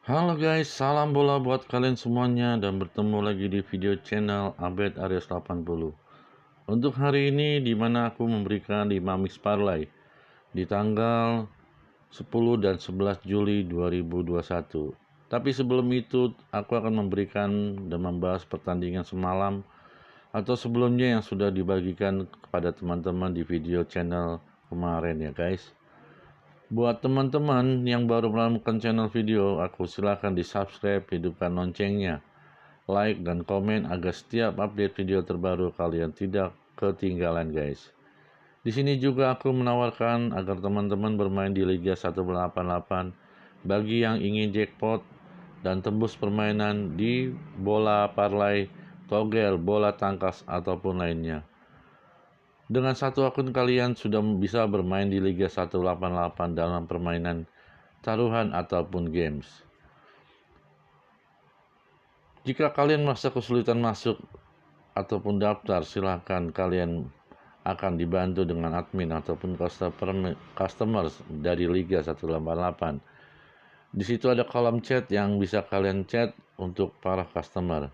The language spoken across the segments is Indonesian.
Halo guys, salam bola buat kalian semuanya dan bertemu lagi di video channel Abed Aries 80. Untuk hari ini di mana aku memberikan 5 mix parlay di tanggal 10 dan 11 Juli 2021. Tapi sebelum itu aku akan memberikan dan membahas pertandingan semalam atau sebelumnya yang sudah dibagikan kepada teman-teman di video channel kemarin ya guys. Buat teman-teman yang baru menemukan channel video, aku silakan di subscribe, hidupkan loncengnya, like dan komen agar setiap update video terbaru kalian tidak ketinggalan guys. Di sini juga aku menawarkan agar teman-teman bermain di Liga 188 bagi yang ingin jackpot dan tembus permainan di bola parlay, togel, bola tangkas ataupun lainnya. Dengan satu akun kalian sudah bisa bermain di Liga 188 dalam permainan taruhan ataupun games. Jika kalian merasa kesulitan masuk ataupun daftar, silahkan kalian akan dibantu dengan admin ataupun customer dari Liga 188. Di situ ada kolom chat yang bisa kalian chat untuk para customer.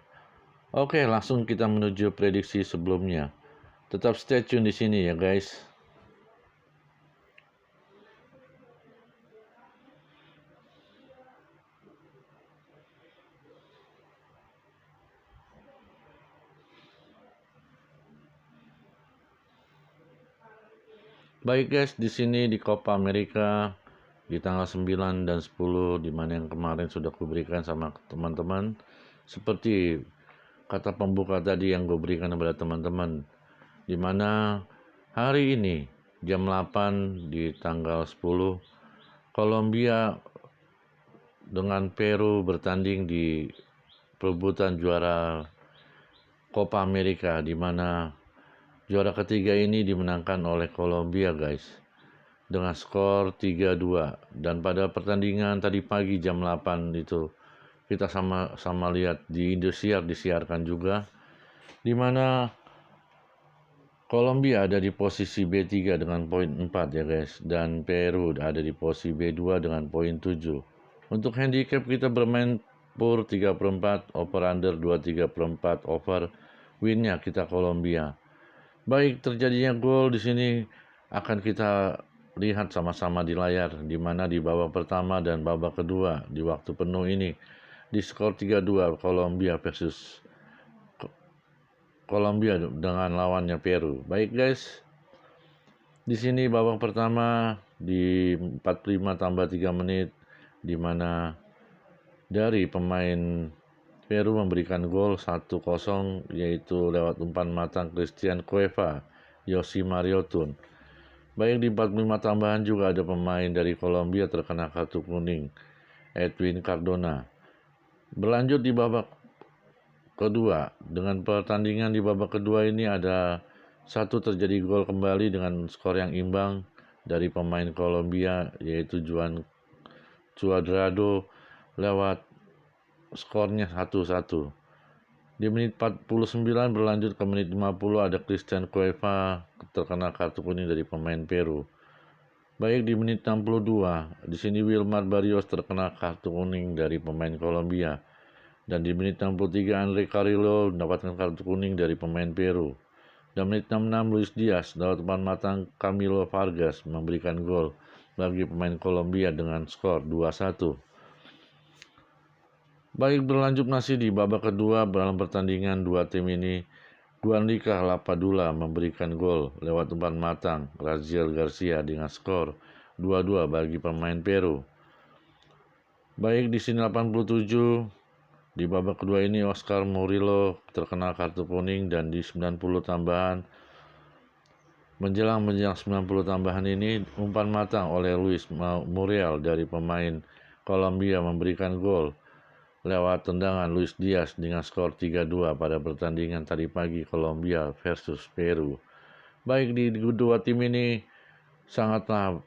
Oke, langsung kita menuju prediksi sebelumnya. Tetap stay tune di sini ya guys. Baik guys, di sini di Copa America di tanggal 9 dan 10 di mana yang kemarin sudah kuberikan sama teman-teman. Seperti kata pembuka tadi yang gue berikan kepada teman-teman, di mana hari ini jam 8 di tanggal 10 Kolombia dengan Peru bertanding di perebutan juara Copa America, di mana juara ketiga ini dimenangkan oleh Kolombia guys dengan skor 3-2. Dan pada pertandingan tadi pagi jam 8 itu kita sama-sama lihat di Indosiar disiarkan juga, di mana Kolombia ada di posisi B3 dengan poin 4 ya guys, dan Peru ada di posisi B2 dengan poin 7. Untuk handicap kita bermain pur 3/4, over under 2/3/4, over winnya kita Kolombia. Baik, terjadinya gol di sini akan kita lihat sama-sama di layar, di mana di babak pertama dan babak kedua di waktu penuh ini di skor 3-2 Kolombia versus Kolombia dengan lawannya Peru. Baik guys, di sini babak pertama di 45 tambah 3 menit, di mana dari pemain Peru memberikan gol 1-0 yaitu lewat umpan matang Christian Cueva, Yosi Mariotun. Baik, di 45 tambahan juga ada pemain dari Kolombia terkena kartu kuning, Edwin Cardona. Berlanjut di babak kedua, dengan pertandingan di babak kedua ini ada satu terjadi gol kembali dengan skor yang imbang dari pemain Kolombia yaitu Juan Cuadrado lewat skornya 1-1. Di menit 49 berlanjut ke menit 50 ada Christian Cueva terkena kartu kuning dari pemain Peru. Baik, di menit 62, di sini Wilmar Barrios terkena kartu kuning dari pemain Kolombia. Dan di menit 63 Andre Carrillo mendapatkan kartu kuning dari pemain Peru. Dan menit 66 Luis Diaz lewat umpan matang Camilo Vargas memberikan gol bagi pemain Kolombia dengan skor 2-1. Baik, berlanjut masih di babak kedua dalam pertandingan dua tim ini, Guernica Lapadula memberikan gol lewat umpan matang Raziel Garcia dengan skor 2-2 bagi pemain Peru. Baik, di sini 87 di babak kedua ini Oscar Murillo terkena kartu kuning, dan di 90 tambahan menjelang 90 tambahan ini umpan matang oleh Luis Muriel dari pemain Kolombia memberikan gol lewat tendangan Luis Diaz dengan skor 3-2 pada pertandingan tadi pagi Kolombia versus Peru. Baik, di kedua tim ini sangatlah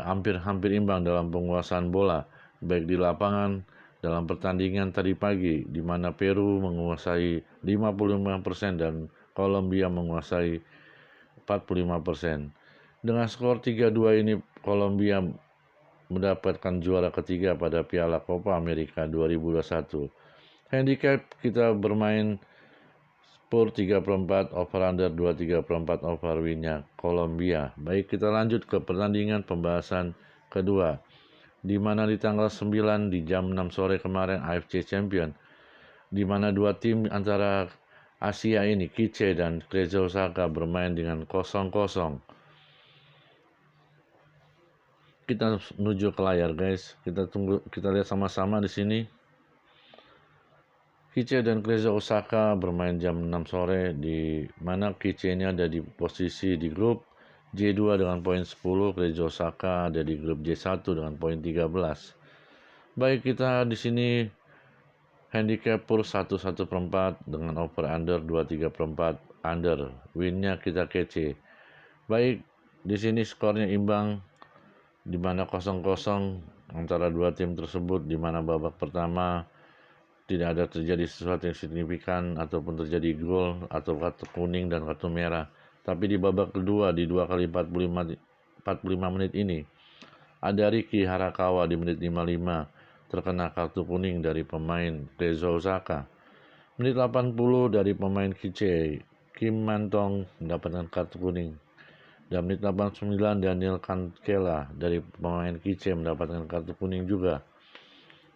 hampir-hampir imbang dalam penguasaan bola, baik di lapangan dalam pertandingan tadi pagi, di mana Peru menguasai 55% dan Kolombia menguasai 45%. Dengan skor 3-2 ini Kolombia mendapatkan juara ketiga pada Piala Copa America 2021. Handicap kita bermain Spurs 3/4 over under 2/3 over winnya Kolombia. Baik, kita lanjut ke pertandingan pembahasan kedua, di mana di tanggal 9 di jam 6 sore kemarin AFC Champion, di mana dua tim antara Asia ini, Kiche dan Cerezo Osaka, bermain dengan 0-0. Kita menuju ke layar, guys. Kita lihat sama-sama di sini. Kiche dan Cerezo Osaka bermain jam 6 sore, di mana Kiche ini ada di posisi di grup J2 dengan poin 10, Cerezo Osaka ada di grup J1 dengan poin 13. Baik, kita di sini handicap per 1/1/4 dengan over under 2/3/4 under. Winnya kita kece. Baik, di sini skornya imbang, di mana 0-0 antara dua tim tersebut, di mana babak pertama tidak ada terjadi sesuatu yang signifikan ataupun terjadi gol atau kartu kuning dan kartu merah. Tapi di babak kedua di 2 kali 45 menit ini ada Riki Harakawa di menit 55 terkena kartu kuning dari pemain Cerezo Osaka. Menit 80 dari pemain Kiche, Kim Mantong, mendapatkan kartu kuning. Dan menit 89 Daniel Kankela dari pemain Kiche mendapatkan kartu kuning juga.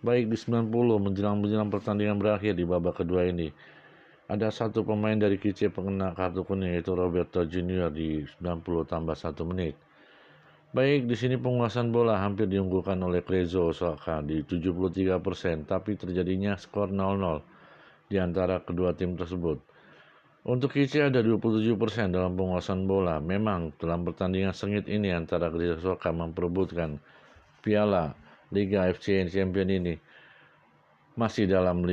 Baik, di 90 menjelang pertandingan berakhir di babak kedua ini, ada satu pemain dari Kiche pengguna kartu kuning, yaitu Roberto Junior di 90 tambah 1 menit. Baik, di sini penguasaan bola hampir diunggulkan oleh Cerezo Osaka di 73%, tapi terjadinya skor 0-0 di antara kedua tim tersebut. Untuk Kiche ada 27% dalam penguasaan bola. Memang dalam pertandingan sengit ini antara Cerezo Osaka memperebutkan piala Liga AFC Champion ini, masih dalam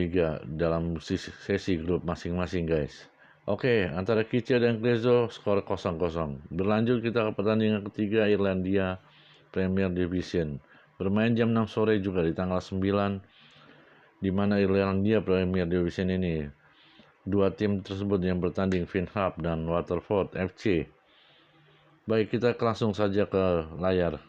sesi grup masing-masing, guys. Oke, antara Kiche dan Cerezo skor 0-0. Berlanjut kita ke pertandingan ketiga, Irlandia Premier Division. Bermain jam 6 sore juga di tanggal 9, di mana Irlandia Premier Division ini dua tim tersebut yang bertanding, Finn Harp dan Waterford FC. Baik, kita langsung saja ke layar.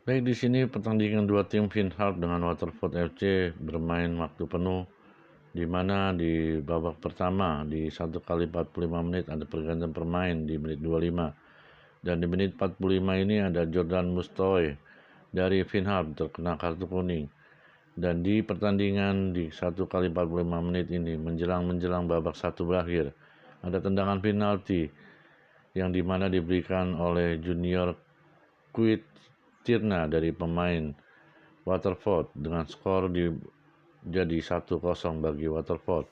Baik, di sini pertandingan dua tim Finn Harp dengan Waterford FC bermain waktu penuh, di mana di babak pertama di 1 kali 45 menit ada pergantian pemain di menit 25, dan di menit 45 ini ada Jordan Mustoy dari Finn Harp terkena kartu kuning. Dan di pertandingan di 1 kali 45 menit ini menjelang babak satu berakhir, ada tendangan penalti yang dimana diberikan oleh Junior Tirna dari pemain Waterford dengan skor jadi 1-0 bagi Waterford.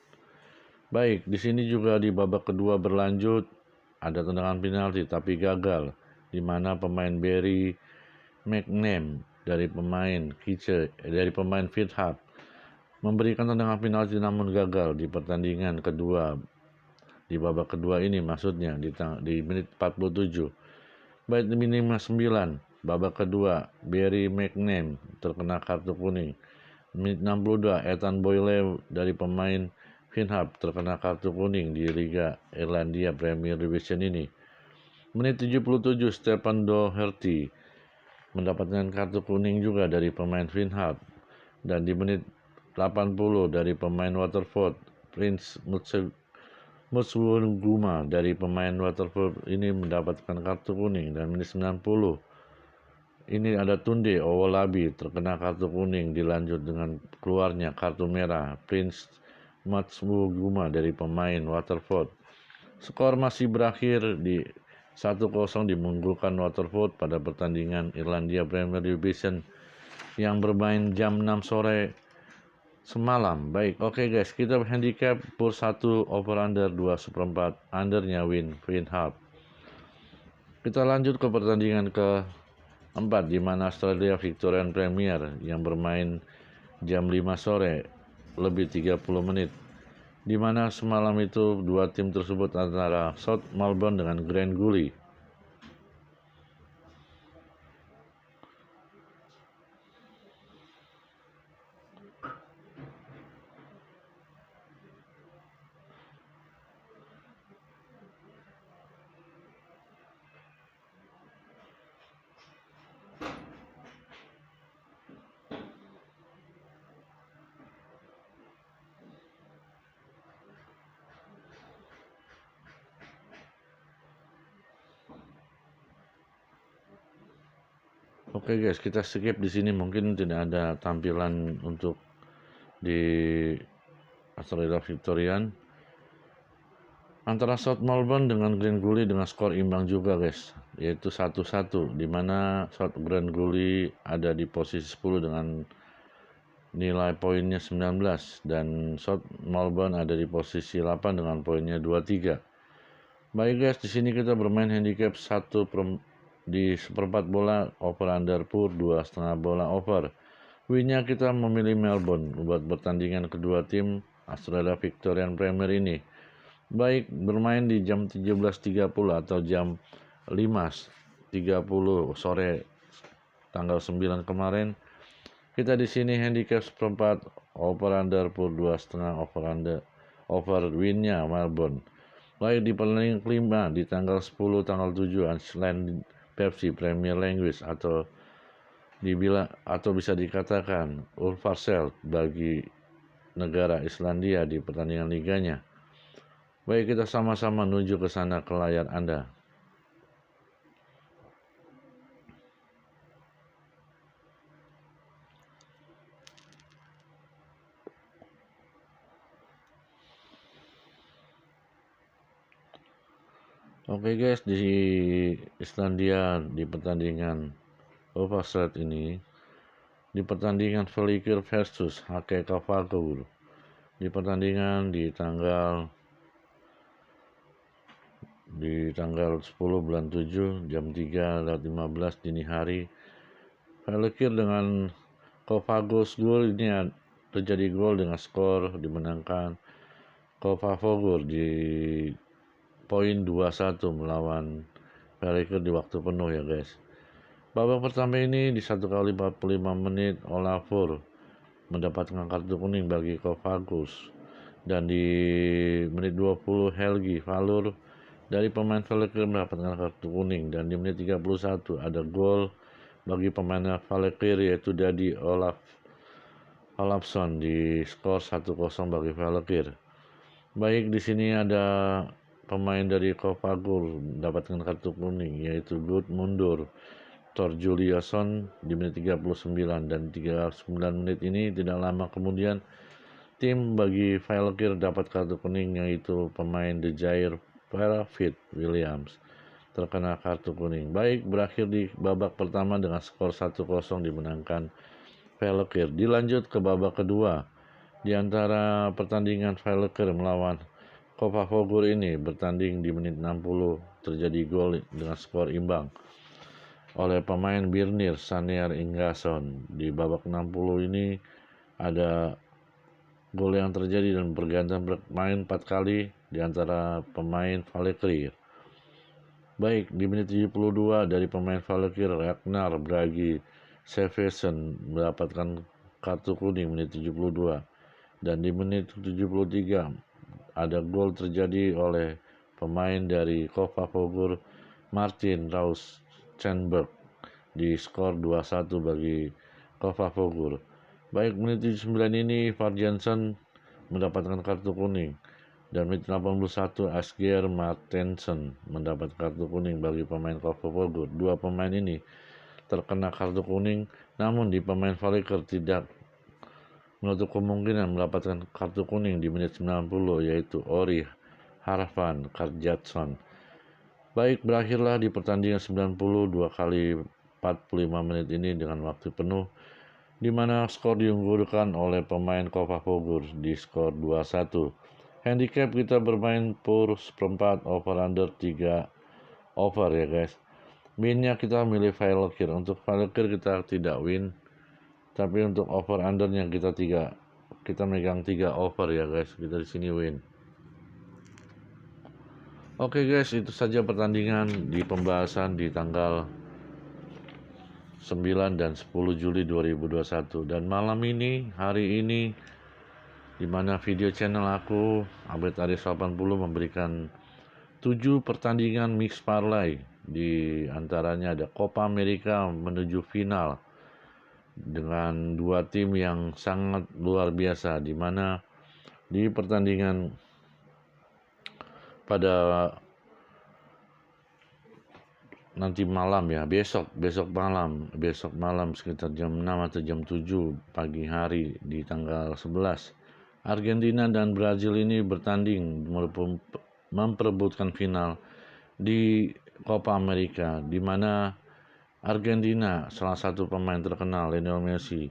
Baik, di sini juga di babak kedua berlanjut ada tendangan penalti tapi gagal, di mana pemain Barry McNam dari pemain Finn Harp memberikan tendangan penalti namun gagal di pertandingan kedua. Di babak kedua ini maksudnya di menit 47. Baik, di menit 59 babak kedua, Barry McNam terkena kartu kuning. Menit 62, Ethan Boyle dari pemain Finn Harp terkena kartu kuning di Liga Irlandia Premier Division ini. Menit 77, Stephen Doherty mendapatkan kartu kuning juga dari pemain Finn Harp. Dan di menit 80 dari pemain Waterford, Prince Mutswunguma dari pemain Waterford ini mendapatkan kartu kuning. Dan menit 90 ini ada Tunde Owolabi terkena kartu kuning, dilanjut dengan keluarnya kartu merah Prince Mutswunguma dari pemain Waterford. Skor masih berakhir di 1-0 dimunggulkan Waterford pada pertandingan Irlandia Premier Division yang bermain jam 6 sore semalam. Baik, oke guys, kita handicap per 1 over under 2/4 undernya Finn Harp. Kita lanjut ke pertandingan ke-4, di mana Australia Victorian Premier yang bermain jam 5 sore lebih 30 menit, di mana semalam itu dua tim tersebut antara South Melbourne dengan Grand Gully. Oke guys, kita skip di sini, mungkin tidak ada tampilan untuk di Australia Victorian antara South Melbourne dengan Grand Gully dengan skor imbang juga guys, yaitu 1-1, di mana South Grand Gully ada di posisi 10 dengan nilai poinnya 19 dan South Melbourne ada di posisi 8 dengan poinnya 23. Baik guys, di sini kita bermain handicap di seperempat bola over under pur 2,5 bola over. Winnya kita memilih Melbourne buat pertandingan kedua tim Australia Victorian Premier ini. Baik bermain di jam 17.30 atau jam 5.30 sore tanggal 9 kemarin. Kita di sini handicap seperempat over under pur 2,5 over winnya Melbourne. Baik di pertandingan kelima di tanggal 10 tanggal 7 Iceland Pepsi Premier League atau bisa dikatakan Ulfarsel bagi negara Islandia di pertandingan liganya. Baik, kita sama-sama menuju ke sana ke layar Anda. Oke guys, di Islandia di pertandingan Ulfarsel ini, di pertandingan Valkyr versus HK di pertandingan di tanggal 10 bulan 7 jam 3:15 dini hari, Valkyr dengan Kofagus gol ini terjadi gol dengan skor dimenangkan Kofagur di poin 2-1 melawan Valkyr di waktu penuh ya guys. Babak pertama ini di 1 kali 45 menit Olafur mendapatkan kartu kuning bagi Kofagus, dan di menit 20 Helgi Valur dari pemain Valkyr mendapatkan kartu kuning, dan di menit 31 ada gol bagi pemain Valkyr yaitu Dadi Olafsson di skor 1-0 bagi Valkyr. Baik, di sini ada pemain dari Kofagur mendapatkan kartu kuning yaitu Gudmundur Thor Juliusson di menit 39, dan 39 menit ini tidak lama kemudian tim bagi Valkyr dapat kartu kuning yaitu pemain The Jair Fit Williams terkena kartu kuning. Baik, berakhir di babak pertama dengan skor 1-0 dimenangkan Valkyr. Dilanjut ke babak kedua di antara pertandingan Valkyr melawan Kofagur ini bertanding di menit 60 terjadi gol dengan skor imbang oleh pemain Birnir Saniar Ingason. Di babak 60 ini ada gol yang terjadi dan bergantian bermain 4 kali di antara pemain Valkyr. Baik, di menit 72 dari pemain Valkyr Ragnar Bragi Sevesen mendapatkan kartu kuning menit 72, dan di menit 73 ada gol terjadi oleh pemain dari Kofagur Martin Rauschenberg di skor 2-1 bagi Kofagur. Baik, menit 79 ini Farjansen mendapatkan kartu kuning, dan menit 81 Asger Martensen mendapat kartu kuning bagi pemain Kofagur. Dua pemain ini terkena kartu kuning, namun di pemain Valkyr tidak menutup kemungkinan mendapatkan kartu kuning di menit 90 yaitu Ori Harvan Karjatsson. Baik, berakhirlah di pertandingan 92 kali 45 menit ini dengan waktu penuh, di mana skor diunggulkan oleh pemain Kofagur di skor 2-1. Handicap kita bermain pur seperempat over under 3 over ya guys. Winnya kita milih Valkyr. Untuk Valkyr kita tidak win, tapi untuk over undernya kita 3 kita megang 3 over ya guys, kita di sini win. Oke guys, itu saja pertandingan di pembahasan di tanggal 9 dan 10 Juli 2021. Dan malam ini, hari ini, di mana video channel aku Abed Aris 80 memberikan 7 pertandingan mix parlay. Di antaranya ada Copa America menuju final dengan 2 tim yang sangat luar biasa, di mana di pertandingan pada nanti malam ya, besok malam sekitar jam 6 atau jam 7 pagi hari di tanggal 11, Argentina dan Brazil ini bertanding memperebutkan final di Copa America, di mana Argentina salah satu pemain terkenal Lionel Messi,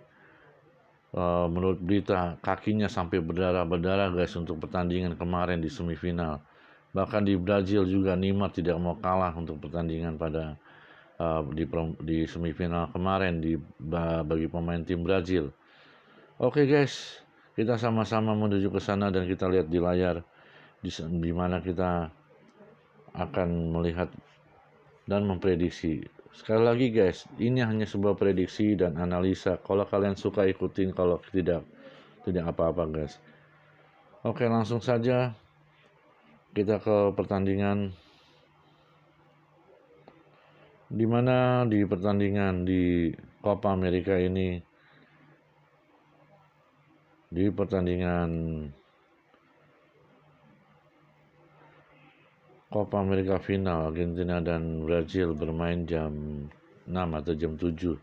menurut berita kakinya sampai berdarah-berdarah guys untuk pertandingan kemarin di semifinal. Bahkan di Brazil juga Neymar tidak mau kalah untuk pertandingan pada di semifinal kemarin bagi pemain tim Brazil. Oke guys, kita sama-sama menuju ke sana dan kita lihat di layar di mana kita akan melihat dan memprediksi. Sekali lagi guys, ini hanya sebuah prediksi dan analisa. Kalau kalian suka ikutin, kalau tidak apa-apa guys. Oke, langsung saja kita ke pertandingan, di mana di pertandingan di Copa America ini, di pertandingan Copa America final Argentina dan Brazil bermain jam 6 atau jam 7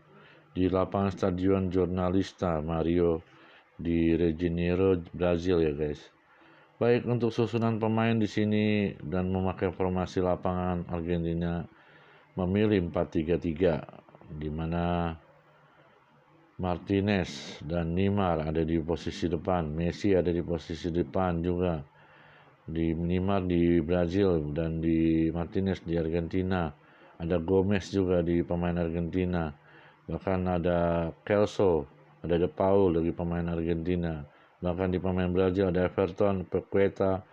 di lapangan Stadion Jornalista Mario di Rio de Janeiro, Brazil ya guys. Baik, untuk susunan pemain di sini dan memakai formasi lapangan, Argentina memilih 4-3-3, di mana Martinez dan Neymar ada di posisi depan, Messi ada di posisi depan juga. Di Neymar di Brazil dan di Martinez di Argentina. Ada Gomez juga di pemain Argentina. Bahkan ada Kelso, ada De Paul dari pemain Argentina. Bahkan di pemain Brazil ada Everton, Paqueta,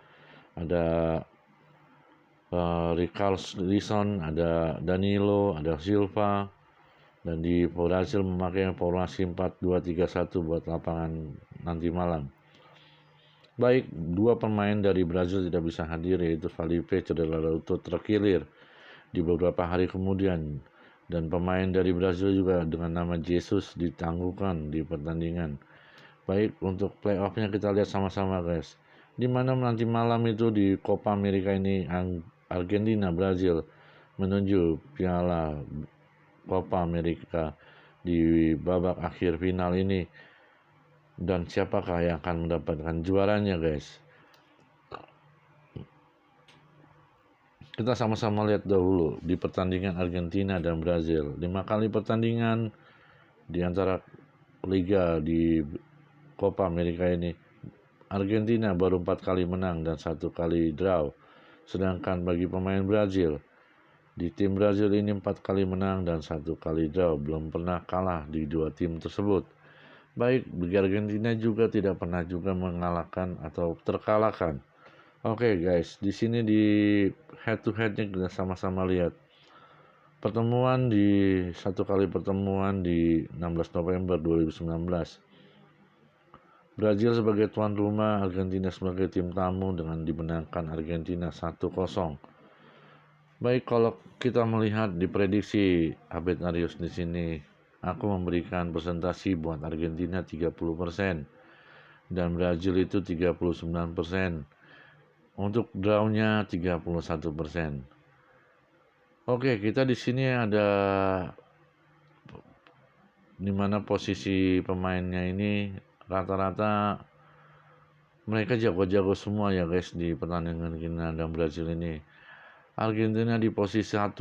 ada Richarlison, ada Danilo, ada Silva. Dan di Brazil memakai formasi 4-2-3-1 buat lapangan nanti malam. Baik, 2 pemain dari Brazil tidak bisa hadir, yaitu Felipe cedera lutut terkilir di beberapa hari kemudian, dan pemain dari Brazil juga dengan nama Jesus ditangguhkan di pertandingan. Baik, untuk playoffnya kita lihat sama-sama guys, di mana nanti malam itu di Copa America ini Argentina Brazil menuju Piala Copa America di babak akhir final ini. Dan siapakah yang akan mendapatkan juaranya guys? Kita sama-sama lihat dahulu di pertandingan Argentina dan Brazil. 5 kali pertandingan di antara liga di Copa America ini, Argentina baru 4 kali menang dan 1 kali draw. Sedangkan bagi pemain Brazil, di tim Brazil ini 4 kali menang dan 1 kali draw, belum pernah kalah di 2 tim tersebut. Baik, bagi Argentina juga tidak pernah juga mengalahkan atau terkalahkan. Oke guys, di sini di head to headnya kita sama-sama lihat pertemuan di 1 kali pertemuan di 16 November 2019. Brazil sebagai tuan rumah, Argentina sebagai tim tamu dengan dimenangkan Argentina 1-0. Baik, kalau kita melihat di prediksi Abed Arius di sini, aku memberikan presentasi buat Argentina 30% dan Brazil itu 39%. Untuk drawnya 31%. Oke, kita di sini ada di mana posisi pemainnya ini rata-rata mereka jago-jago semua ya guys di pertandingan Argentina dan Brazil ini. Argentina di posisi 1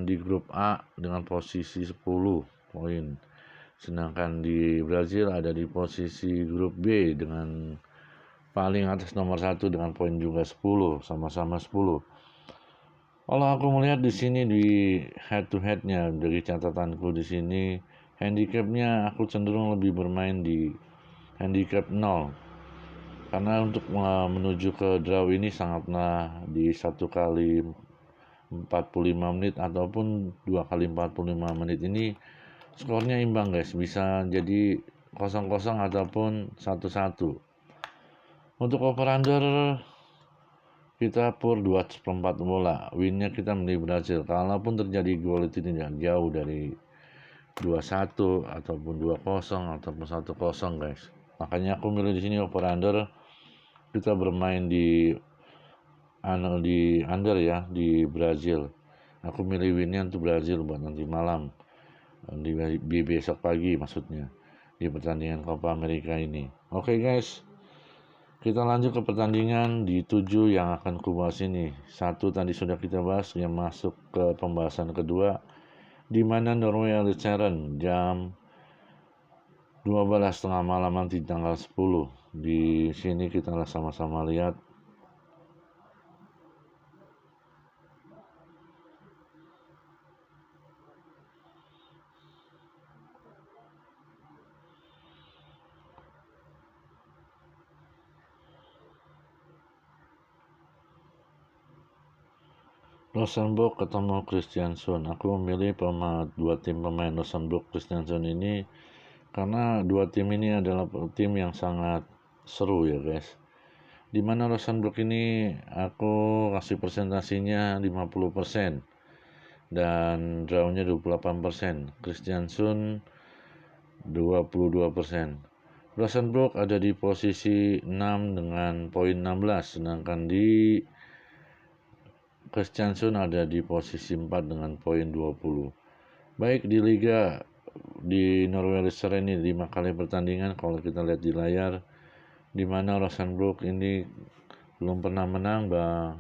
di grup A dengan posisi 10 poin. Sedangkan di Brazil ada di posisi grup B dengan paling atas nomor 1 dengan poin juga 10, sama-sama 10. Kalau aku melihat di sini di head to headnya dari catatanku di sini, handicapnya aku cenderung lebih bermain di handicap 0. Karena untuk menuju ke draw ini sangatlah di 1 kali 45 menit ataupun 2 kali 45 menit ini skornya imbang guys, bisa jadi 0-0 ataupun 1-1. Untuk over-under kita pur 2/4 bola, winnya kita milih Brazil. Kalaupun terjadi gol itu tidak jauh dari 2-1 ataupun 2-0 ataupun 1-0 guys. Makanya aku milih di sini over-under. Kita bermain di under ya, di Brazil. Aku milih winnya untuk Brazil buat nanti malam, di besok pagi maksudnya, di pertandingan Copa America ini. Oke guys, kita lanjut ke pertandingan di 7 yang akan kubahas ini. 1 tadi sudah kita bahas, yang masuk ke pembahasan kedua, di mana Norway Liechtenstein jam 12:30 malam nanti tanggal 10. Di sini kita sama-sama lihat. Rosenborg ketemu Kristiansund. Aku memilih dua tim pemain Rosenborg Kristiansund ini karena dua tim ini adalah tim yang sangat seru ya guys. Dimana Rosenborg ini aku kasih presentasinya 50% dan drawnya 28%. Kristiansund 22%. Rosenborg ada di posisi 6 dengan poin 16, sedangkan di Kristiansund ada di posisi 4 dengan poin 20. Baik di liga di Norway Liechtenstein ini 5 kali pertandingan kalau kita lihat di layar, di mana Rosenborg ini belum pernah menang bang,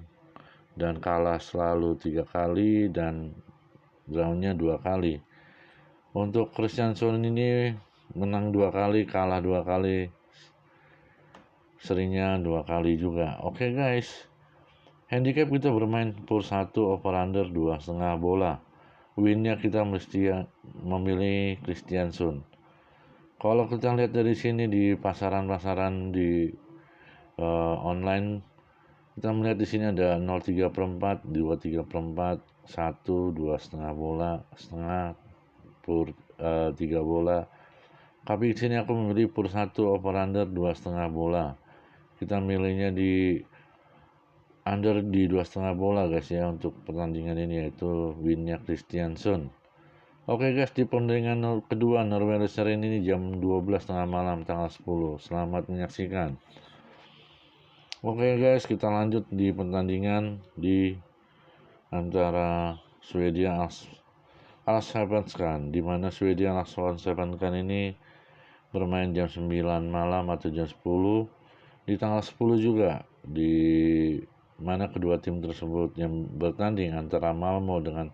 dan kalah selalu 3 kali dan drawnya 2 kali. Untuk Kristiansund ini menang 2 kali, kalah 2 kali, seringnya 2 kali juga. Oke guys, handicap kita bermain pur 1 over under 2,5 bola. Winnya kita mesti memilih Kristiansund. Kalau kita lihat dari sini di pasaran-pasaran di online, kita melihat di sini ada 0,3/4, 2,3/4, 1, 2,5 bola, setengah pur 3 bola. Tapi di sini aku memilih pur 1 over under 2,5 bola. Kita milihnya di under di 2,5 bola guys ya untuk pertandingan ini, yaitu winnya Kristiansund. Oke guys, di pertandingan kedua Norway Liechtenstein ini jam 12:30 malam tanggal 10. Selamat menyaksikan. Oke guys, kita lanjut di pertandingan di antara Swedia Allsvenskan, di mana Swedia Allsvenskan ini bermain jam 9 malam atau jam 10 di tanggal 10 juga, di mana kedua tim tersebut yang bertanding antara Malmo dengan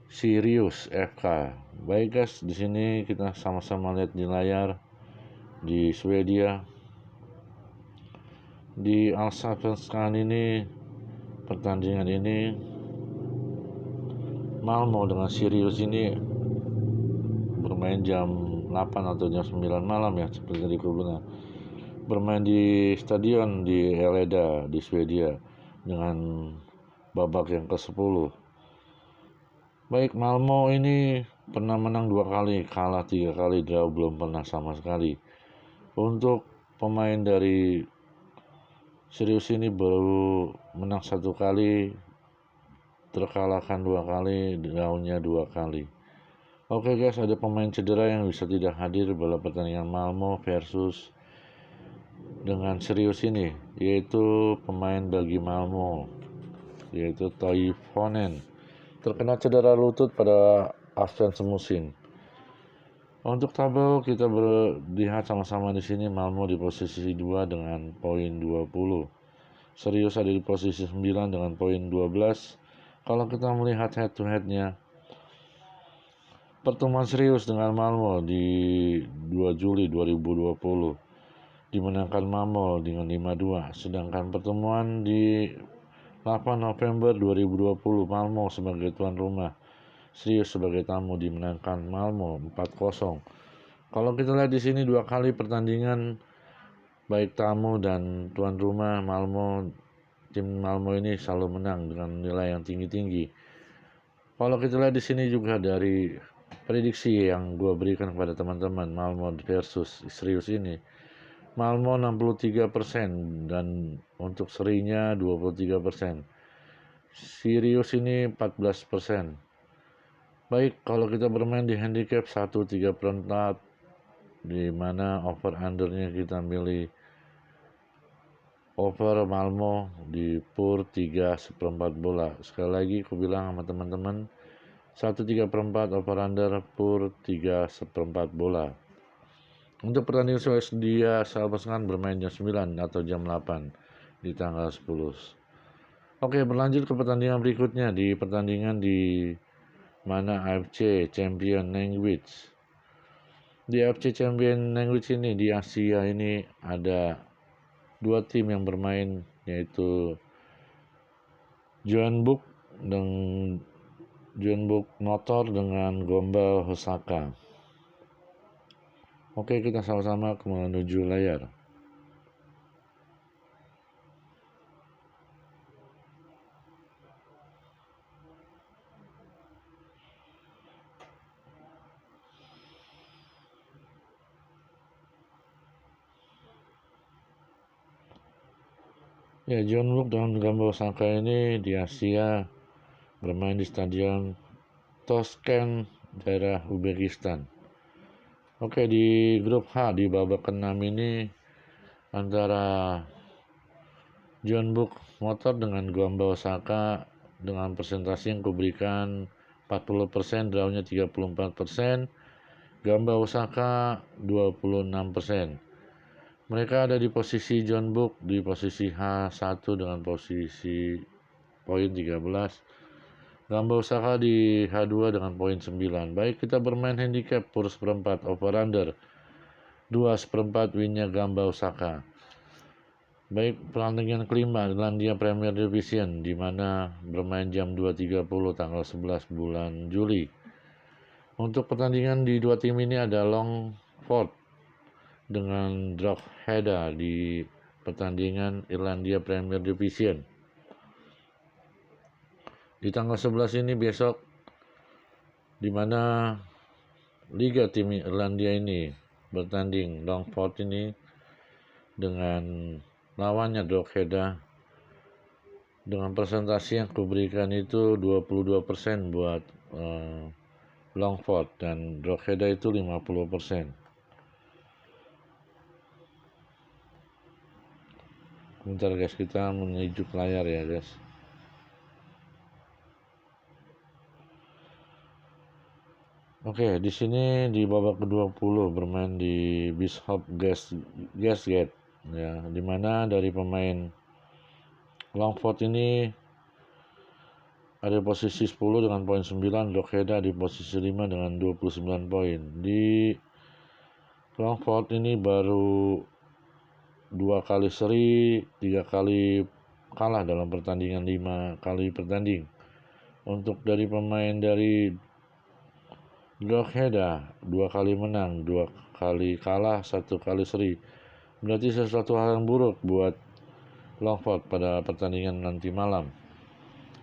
Sirius FK. Baik guys, di sini kita sama-sama lihat di layar di Swedia. Di Allsvenskan ini pertandingan ini Malmo dengan Sirius ini bermain jam 8 atau jam 9 malam ya, seperti tadi aku bilang. Bermain di stadion di Eleda di Swedia dengan babak yang ke-10. Baik, Malmo ini pernah menang 2 kali, kalah 3 kali, draw belum pernah sama sekali. Untuk pemain dari Sirius ini baru menang 1 kali, terkalahkan 2 kali, drawnya 2 kali. Oke guys, ada pemain cedera yang bisa tidak hadir pada pertandingan Malmo versus dengan Sirius ini, yaitu pemain bagi Malmo, yaitu Toivonen, terkena cedera lutut pada absen semusim. Untuk tabel kita lihat sama-sama di sini, Malmo di posisi 2 dengan poin 20. Sirius ada di posisi 9 dengan poin 12. Kalau kita melihat head to head-nya, pertemuan Sirius dengan Malmo di 2 Juli 2020 dimenangkan Malmo dengan 5-2. Sedangkan pertemuan di 8 November 2020 Malmo sebagai tuan rumah, Sirius sebagai tamu, dimenangkan Malmo 4-0. Kalau kita lihat di sini 2 kali pertandingan baik tamu dan tuan rumah tim Malmo ini selalu menang dengan nilai yang tinggi-tinggi. Kalau kita lihat di sini juga dari prediksi yang gue berikan kepada teman-teman, Malmo versus Sirius ini, Malmo 63% dan untuk serinya 23%. Sirius ini 14%. Baik, kalau kita bermain di handicap 1/3/4, di mana over undernya kita milih over Malmo di PUR 3/4 bola. Sekali lagi aku bilang sama teman-teman, 1/3/4 over under PUR 3/4 bola. Untuk pertandingan dia seharusnya bermain jam 9 atau jam 8 di tanggal 10. Oke, berlanjut ke pertandingan berikutnya, di pertandingan di mana AFC Champion Language. Di AFC Champion Language ini di Asia ini ada 2 tim yang bermain, yaitu Jeonbuk Motor dengan Gombal Osaka. Oke, kita sama-sama menuju layar. Ya, Jeonbuk dan Gombal Osaka ini di Asia bermain di Stadion Toshkent, daerah Uzbekistan. Oke, di grup H di babak ke-6 ini antara Jeonbuk Motor dengan Gombal Osaka dengan presentasi yang kuberikan 40%, drawnya 34%, Gombal Osaka 26%. Mereka ada di posisi Jeonbuk di posisi H1 dengan posisi poin 13. Gombal Osaka di H2 dengan poin 9. Baik, kita bermain handicap PUR 1/4 over under 2/4 winnya Gombal Osaka. Baik, pertandingan kelima Irlandia Premier Division di mana bermain jam 2.30 tanggal 11 bulan Juli. Untuk pertandingan di 2 tim ini ada Longford dengan Drogheda di pertandingan Irlandia Premier Division. Di tanggal 11 ini besok, di mana Liga tim Irlandia ini bertanding, Longford ini dengan lawannya Drogheda, dengan presentasi yang kuberikan itu 22% buat Longford dan Drogheda itu 50%. Bentar guys, kita menuju ke layar ya guys. Oke, di sini di babak ke-20 bermain di Bishop Gasgate ya, dimana dari pemain Longford ini ada posisi 10 dengan poin 9, Drogheda di posisi 5 dengan 29 poin. Di Longford ini baru 2 kali seri, 3 kali kalah dalam pertandingan 5 kali bertanding. Untuk dari pemain dari Drogheda 2 kali menang, 2 kali kalah, 1 kali seri. Berarti sesuatu hal yang buruk buat Longford pada pertandingan nanti malam.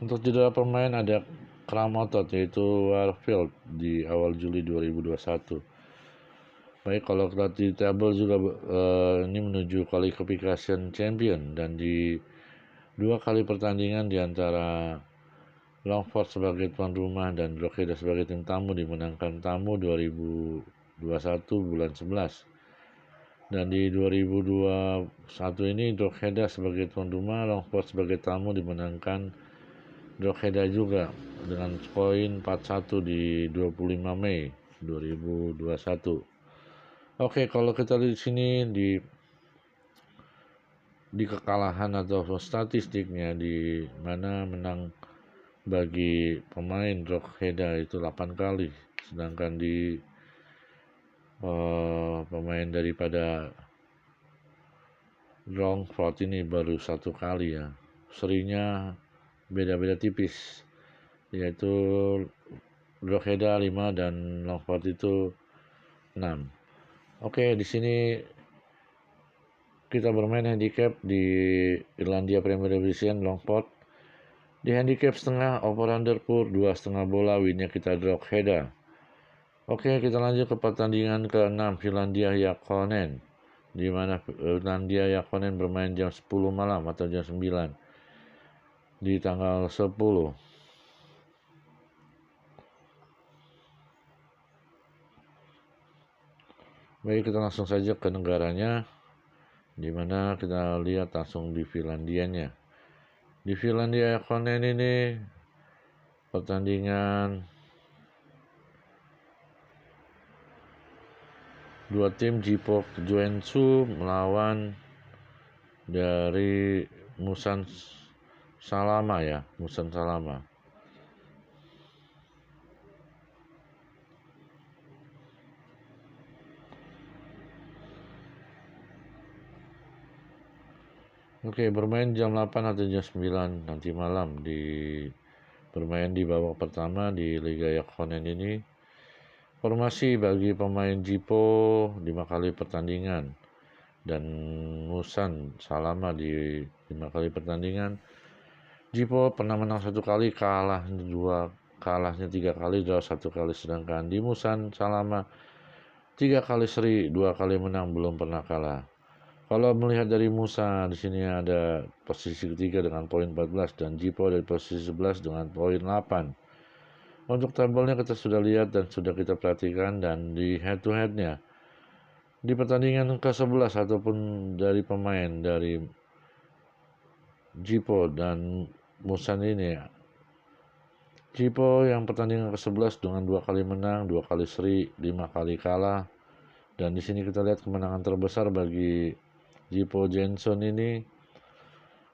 Untuk cedera pemain ada kram otot yaitu Warfield di awal Juli 2021. Baik, kalau kita di table juga ini menuju qualification champion, dan di 2 kali pertandingan di antara Longford sebagai tuan rumah dan Drogheda sebagai tim tamu dimenangkan tamu 2021 bulan 11. Dan di 2021 ini Drogheda sebagai tuan rumah, Longford sebagai tamu dimenangkan Drogheda juga dengan poin 41 di 25 Mei 2021. Oke, kalau kita lihat di sini di kekalahan atau statistiknya, di mana menang bagi pemain Drogheda itu 8 kali, sedangkan di pemain daripada Longford ini baru 1 kali ya. Serinya beda-beda tipis, yaitu Drogheda 5 dan Longford itu 6. Oke, di sini kita bermain handicap di Irlandia Premier Division Longport. Di handicap setengah, over under pur 2,5 bola, winnya kita draw header. Oke, kita lanjut ke pertandingan ke-6 Finlandia Ykkönen, di mana Finlandia Ykkönen bermain jam 10 malam atau jam 9 di tanggal 10. Baik, kita langsung saja ke negaranya, di mana kita lihat langsung di Finlandianya. Di Finlandia Ykkönen ini pertandingan dua tim Jippo Joensuu melawan dari Musan Salama ya, Musan Salama. Oke, bermain jam 8 atau jam 9 nanti malam bermain di babak pertama di Liga Ykkönen ini. Formasi bagi pemain Jippo 5 kali pertandingan dan Musan Salama di 5 kali pertandingan. Jippo pernah menang 1 kali, kalahnya 3 kali, draw 1 kali, sedangkan di Musan Salama 3 kali seri, 2 kali menang, belum pernah kalah. Kalau melihat dari Musa, di sini ada posisi ketiga dengan poin 14 dan Jippo dari posisi 11 dengan poin 8. Untuk tabelnya kita sudah lihat dan sudah kita perhatikan, dan di head to headnya di pertandingan ke-11 ataupun dari pemain dari Jippo dan Musan ini, Jippo yang pertandingan ke-11 dengan 2 kali menang, 2 kali seri, 5 kali kalah. Dan di sini kita lihat kemenangan terbesar bagi Jippo Joensuu ini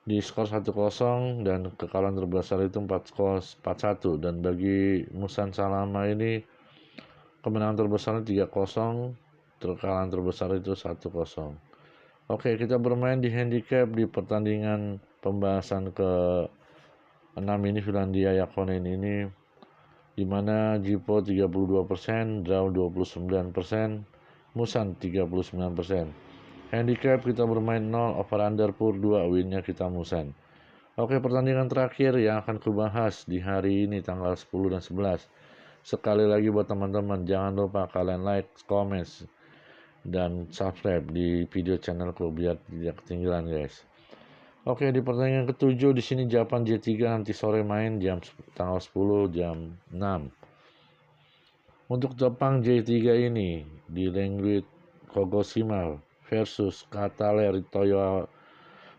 di skor 1-0 dan kekalahan terbesar itu 4-1, dan bagi Musan Salama ini kemenangan terbesarnya 3-0, kekalahan terbesar itu 1-0. Oke, kita bermain di handicap di pertandingan pembahasan ke-6 ini Finlandia Ykkönen ini, di mana Jippo 32%, draw 29%, Musan 39%. Handicap kita bermain 0, over under pur 2, winnya kita Musan. Oke, pertandingan terakhir yang akan kubahas di hari ini tanggal 10 dan 11. Sekali lagi buat teman-teman, jangan lupa kalian like, comment, dan subscribe di video channelku biar tidak ketinggalan guys. Oke, di pertandingan ke-7 di sini Japan J3 nanti sore main tanggal 10 jam 6. Untuk Jepang J3 ini di Language Kagoshima versus Kataler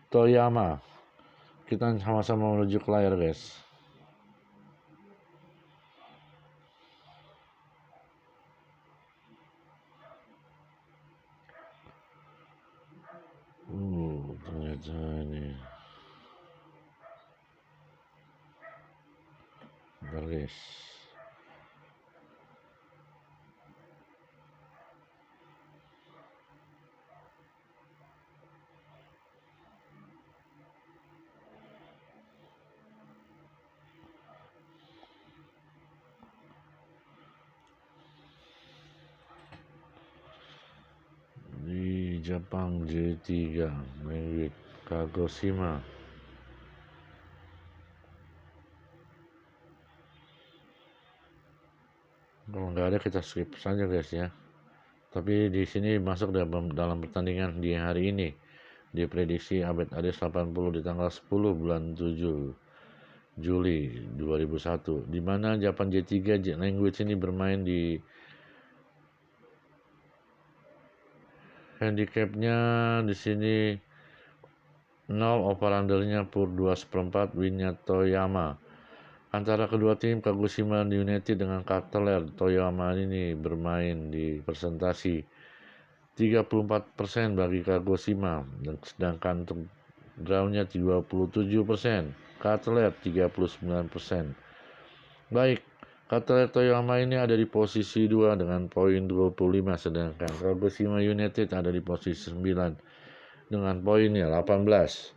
Toyama. Kita sama-sama menuju ke layar guys. Ternyata ini. Bentar guys. Jepang J3 Language Kagoshima. Kalau nggak ada kita skip saja guys ya. Tapi di sini masuk dalam pertandingan di hari ini, diprediksi Abed Ades 80 di tanggal 10 bulan 7 Juli 2001, di mana Japan J3 Language ini bermain di handicapnya di sini 0, over undernya pur 2/4, winnya Toyama. Antara kedua tim Kagoshima United dengan Kataler Toyama ini bermain di presentasi 34% bagi Kagoshima, sedangkan untuk drawnya 27%, Kataler 39%. Baik, Kataler Toyama ini ada di posisi 2 dengan poin 25, sedangkan Kagoshima United ada di posisi 9 dengan poinnya 18.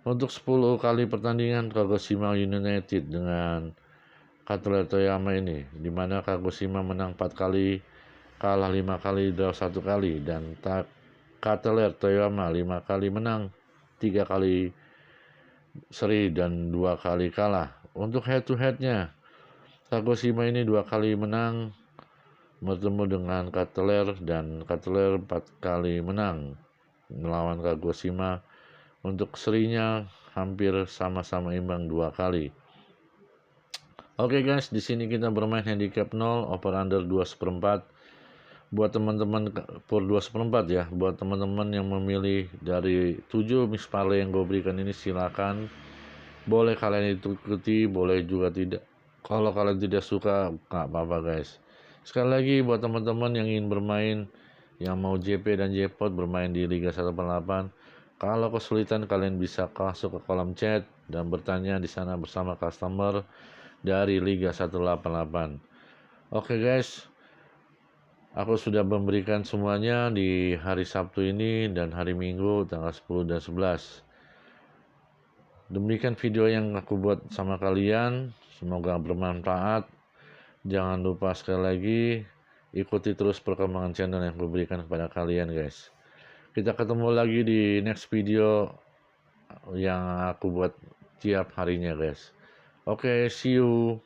Untuk 10 kali pertandingan Kagoshima United dengan Kataler Toyama ini, di mana Kagoshima menang 4 kali, kalah 5 kali, draw 1 kali, dan Kateler Toyama 5 kali menang, 3 kali seri dan 2 kali kalah. Untuk head to headnya, Kagoshima ini 2 kali menang bertemu dengan Kateler, dan Kateler 4 kali menang melawan Kagoshima. Untuk serinya hampir sama-sama imbang 2 kali. Oke guys, di sini kita bermain handicap 0, over under 2/4. Buat teman-teman per 2/4 ya, buat teman-teman yang memilih dari 7 mix parlay yang gue berikan ini, silakan. Boleh kalian ikuti, boleh juga tidak. Kalau kalian tidak suka, nggak apa-apa guys. Sekali lagi buat teman-teman yang ingin bermain, yang mau JP dan Jackpot bermain di Liga 188, kalau kesulitan kalian bisa masuk ke kolom chat dan bertanya di sana bersama customer dari Liga 188. Oke guys, aku sudah memberikan semuanya di hari Sabtu ini dan hari Minggu tanggal 10 dan 11. Demikian video yang aku buat sama kalian, semoga bermanfaat. Jangan lupa sekali lagi ikuti terus perkembangan channel yang aku berikan kepada kalian guys. Kita ketemu lagi di next video yang aku buat tiap harinya guys. Oke, see you.